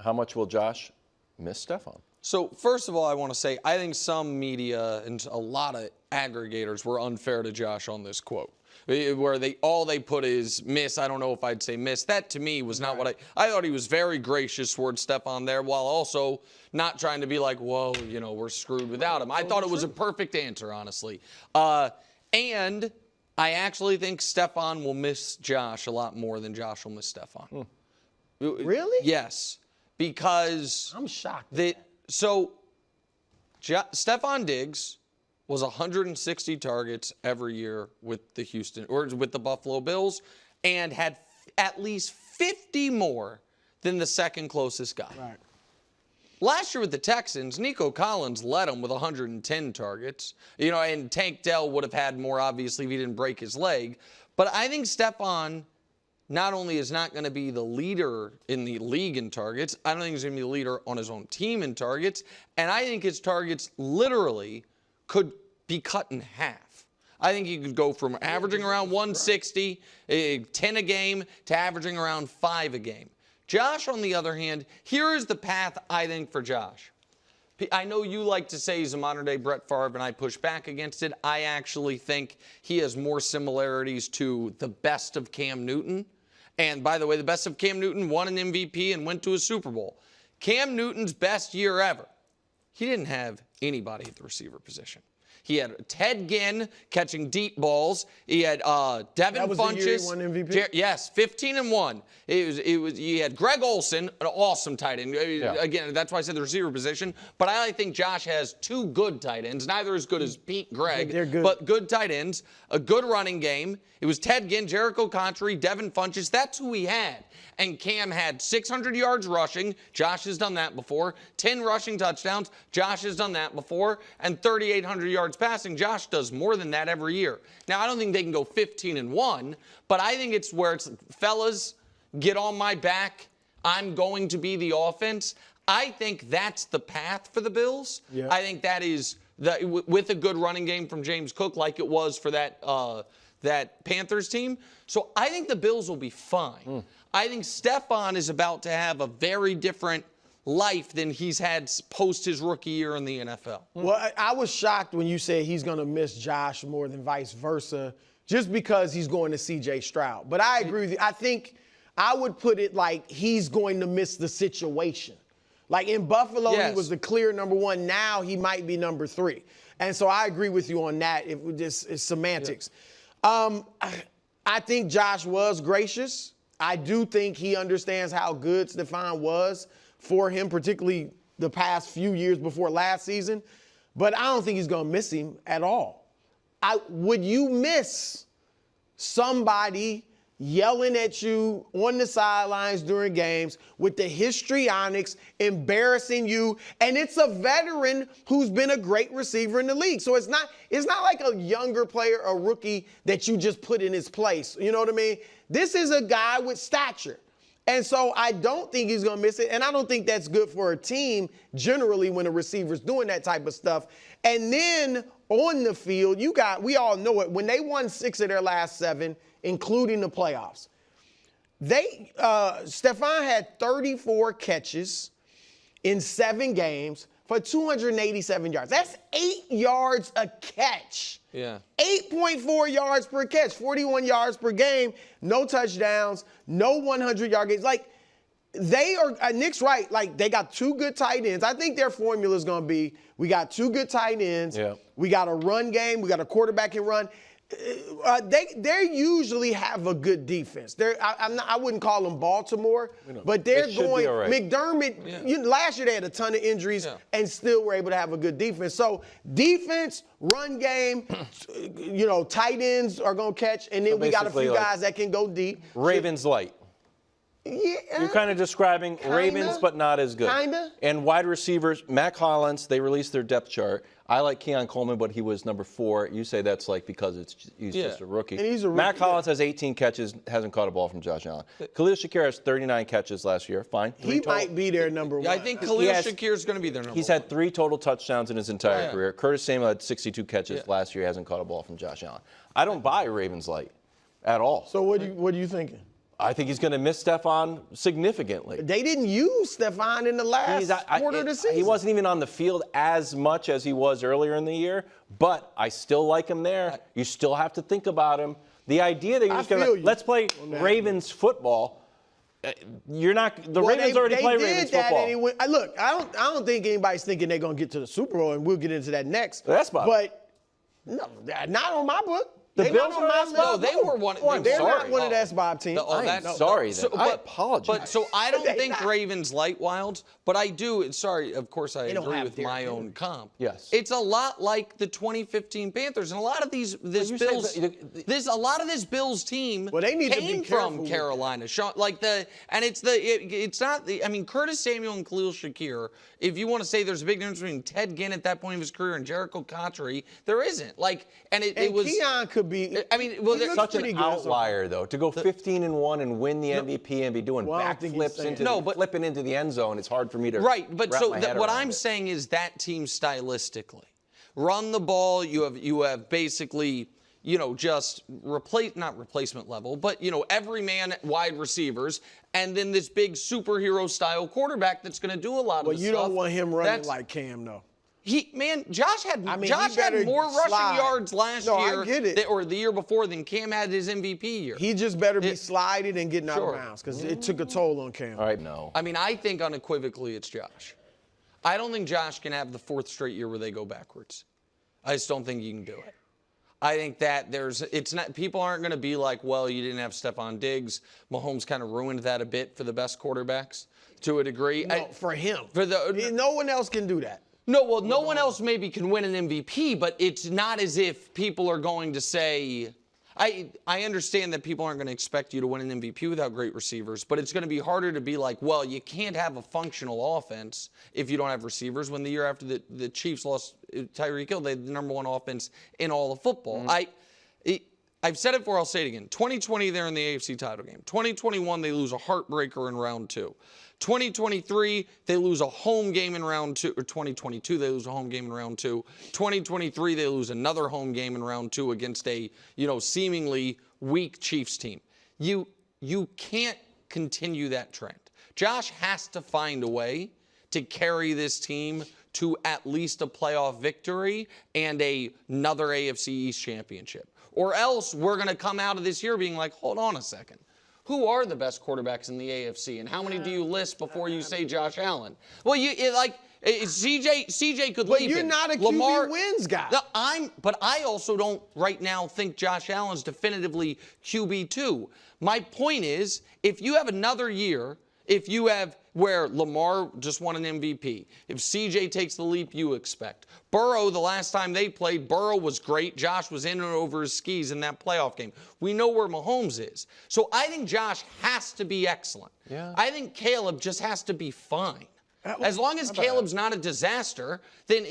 how much will Josh miss Stefon? So, first of all, I want to say I think some media and a lot of aggregators were unfair to Josh on this quote, where all they put is miss. I don't know if I'd say miss. That, to me, was not what I thought. He was very gracious towards Stefon there, while also not trying to be like, whoa, you know, we're screwed without him. I thought it was a perfect answer, honestly. And I actually think Stefon will miss Josh a lot more than Josh will miss Stefon. Really? Yes, because I'm shocked. So, Stefon Diggs was 160 targets every year with the Buffalo Bills, and had at least 50 more than the second closest guy. Right. Last year with the Texans, Nico Collins led them with 110 targets. You know, and Tank Dell would have had more, obviously, if he didn't break his leg. But I think Stefon not only is not going to be the leader in the league in targets, I don't think he's going to be the leader on his own team in targets. And I think his targets literally could be cut in half. I think he could go from averaging around 160, 10 a game, to averaging around 5 a game. Josh, on the other hand, here is the path, I think, for Josh. I know you like to say he's a modern-day Brett Favre, and I push back against it. I actually think he has more similarities to the best of Cam Newton. And, by the way, the best of Cam Newton won an MVP and went to a Super Bowl. Cam Newton's best year ever, he didn't have anybody at the receiver position. He had Ted Ginn catching deep balls. He had Devin Funchess. The year he won MVP? Yes, 15-1. He had Greg Olsen, an awesome tight end. Yeah. Again, that's why I said the receiver position. But I think Josh has 2 good tight ends, neither as good as Pete Gregg, They're good. but good tight ends, a good running game. It was Ted Ginn, Jericho Contry, Devin Funchess. That's who he had. And Cam had 600 yards rushing. Josh has done that before. 10 rushing touchdowns. Josh has done that before. And 3,800 yards passing. Josh does more than that every year. Now, I don't think they can go 15-1, but I think it's where it's, fellas, get on my back. I'm going to be the offense. I think that's the path for the Bills. Yeah. I think that is, with a good running game from James Cook, like it was for that Panthers team. So I think the Bills will be fine. I think Stefon is about to have a very different life than he's had post his rookie year in the NFL. Well, I was shocked when you said he's going to miss Josh more than vice versa, just because he's going to C.J. Stroud. But I agree with you. I think I would put it like he's going to miss the situation. Like in Buffalo, Yes. he was the clear number 1. Now he might be number 3. And so I agree with you on that. It's semantics. Yeah. I think Josh was gracious. I do think he understands how good Stefon was for him, particularly the past few years before last season. But I don't think he's going to miss him at all. Would you miss somebody yelling at you on the sidelines during games with the histrionics, embarrassing you, and it's a veteran who's been a great receiver in the league. So it's not like a younger player, a rookie that you just put in his place. You know what I mean? This is a guy with stature. And so I don't think he's going to miss it, and I don't think that's good for a team generally when a receiver's doing that type of stuff. And then on the field, we all know it, when they won 6 of their last 7, including the playoffs, Stefon had 34 catches in 7 games for 287 yards. That's 8 yards a catch. Yeah. 8.4 yards per catch, 41 yards per game, no touchdowns, no 100-yard games. Like, they are, Nick's right, like, they got 2 good tight ends. I think their formula is going to be, we got 2 good tight ends, we got a run game, we got a quarterback can run. They usually have a good defense. I wouldn't call them Baltimore, but they're going. Right. McDermott, last year they had a ton of injuries and still were able to have a good defense. So defense, run game, tight ends are going to catch, and then we got a few guys that can go deep. Ravens light. Yeah. You're kind of describing Ravens, but not as good. Kinda. And wide receivers, Mac Hollins, they released their depth chart. I like Keon Coleman, but he was number 4. You say that's like because he's just a rookie. And he's a rookie. Mac Hollins has 18 catches, hasn't caught a ball from Josh Allen. Khalil Shakir has 39 catches last year. Fine. He might be their number 1. I think Khalil Shakir is going to be their number 1. He's had 3 total touchdowns in his entire career. Curtis Samuel had 62 catches last year. He hasn't caught a ball from Josh Allen. I don't buy Ravens light at all. So what are you thinking? I think he's going to miss Stefon significantly. They didn't use Stefon in the last quarter of the season. He wasn't even on the field as much as he was earlier in the year, but I still like him there. You still have to think about him. The idea that you're just going to let's play Ravens football. Ravens already play Ravens football. Look, I don't think anybody's thinking they're going to get to the Super Bowl, and we'll get into that next. That's Bob. But no, not on my book. The Bills are on No, they were one. They're not one of the S-Bob teams. I'm sorry. I apologize. But so I don't think Ravens light Wildes, but I do. Sorry, of course I agree with my own comp. Yes. It's a lot like the 2015 Panthers, and a lot of this Bills team they need came to be from Carolina. Curtis Samuel and Khalil Shakir. If you want to say there's a big difference between Ted Ginn at that point of his career and Jericho Cotchery, there isn't. It was. Keon could be. They're such an outlier, though, to go 15-1 and win the MVP and be doing backflips flipping into the end zone. It's hard for me to what I'm saying is that team stylistically, run the ball. You have basically just not replacement level, but every man wide receivers, and then this big superhero style quarterback that's going to do a lot of the stuff. Well, you don't want him running like Cam, though. Josh had more rushing yards last year or the year before than Cam had his MVP year. He just better be sliding and getting out of bounds because it took a toll on Cam. All right, no. I think unequivocally it's Josh. I don't think Josh can have the fourth straight year where they go backwards. I just don't think you can do it. I think that people aren't going to be like, well, you didn't have Stefon Diggs. Mahomes kind of ruined that a bit for the best quarterbacks to a degree. No, for him. No one else can do that. No one else maybe can win an MVP, but it's not as if people are going to say, I understand that people aren't going to expect you to win an MVP without great receivers, but it's going to be harder to be like, well, you can't have a functional offense if you don't have receivers. When the year after the Chiefs lost Tyreek Hill, they had the number one offense in all of football. I've said it before, I'll say it again. 2020, they're in the AFC title game. 2021, they lose a heartbreaker in round 2. 2023, they lose a home game in round 2, or 2022, they lose a home game in round 2. 2023, they lose another home game in round 2 against a, seemingly weak Chiefs team. You can't continue that trend. Josh has to find a way to carry this team to at least a playoff victory and another AFC East championship. Or else we're going to come out of this year being like, hold on a second. Who are the best quarterbacks in the AFC, and how many do you list before you say Josh Allen? Well, CJ could leave. But you're not a QB wins guy. But I also don't right now think Josh Allen's definitively QB2. My point is, if you have another year, where Lamar just won an MVP, if CJ takes the leap you expect, Burrow, the last time they played, Burrow was great. Josh was in and over his skis in that playoff game. We know where Mahomes is. So I think Josh has to be excellent. Yeah. I think Caleb just has to be fine. As long as Caleb's not a disaster, then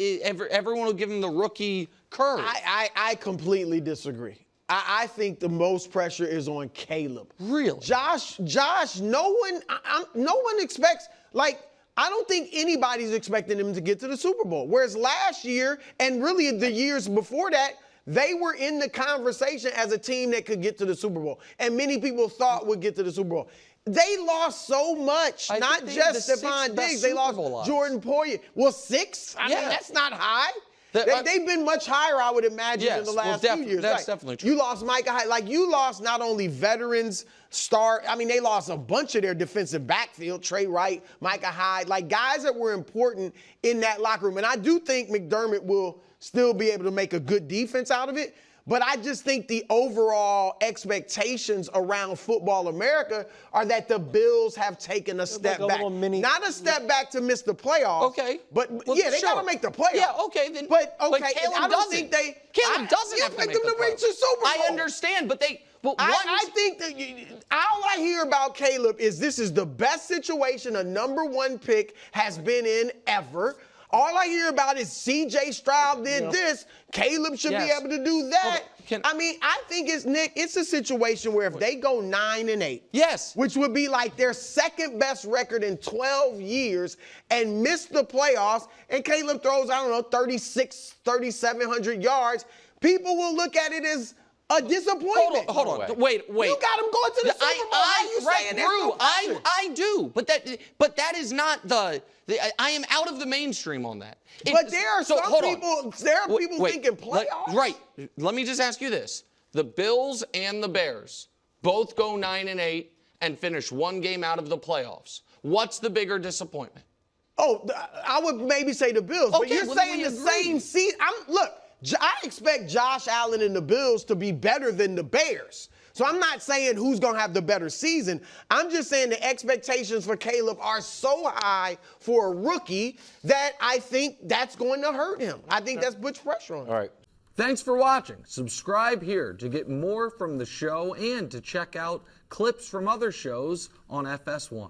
everyone will give him the rookie curve. I completely disagree. I think the most pressure is on Caleb. Really? Josh, no one expects, I don't think anybody's expecting him to get to the Super Bowl. Whereas last year, and really the years before that, they were in the conversation as a team that could get to the Super Bowl. And many people thought would get to the Super Bowl. They lost so much, not just Stefon Diggs. They lost Jordan Poyer. Well, 6? I mean, that's not high. They've been much higher, I would imagine, in the last few years. That's definitely true. You lost Micah Hyde. You lost not only veterans, they lost a bunch of their defensive backfield, Trey Wright, Micah Hyde, guys that were important in that locker room. And I do think McDermott will still be able to make a good defense out of it. But I just think the overall expectations around football America are that the Bills have taken a step back. Not a step back to miss the playoffs. Okay. But, they got to make the playoffs. Yeah, okay. Then, but Caleb I don't think Caleb doesn't have to make them to reach the Super Bowl. I understand, but I think that all I hear about Caleb is this is the best situation a number 1 pick has been in ever. All I hear about is C.J. Stroud did this. Caleb should be able to do that. I think it's a situation where if they go 9-8, which would be their second best record in 12 years, and miss the playoffs, and Caleb throws, 3,700 yards, people will look at it as a disappointment. Hold on. Wait. You got him going to the Super Bowl. How you saying there's no pressure? I do, but that is not the I am out of the mainstream on that. But there are some people. There are people thinking playoffs. Right. Let me just ask you this: the Bills and the Bears both go 9-8 and finish one game out of the playoffs. What's the bigger disappointment? Oh, I would maybe say the Bills, but you're saying the same season. Look, I expect Josh Allen and the Bills to be better than the Bears. So I'm not saying who's going to have the better season. I'm just saying the expectations for Caleb are so high for a rookie that I think that's going to hurt him. I think that's puts pressure on him. All right. Thanks for watching. Subscribe here to get more from the show and to check out clips from other shows on FS1.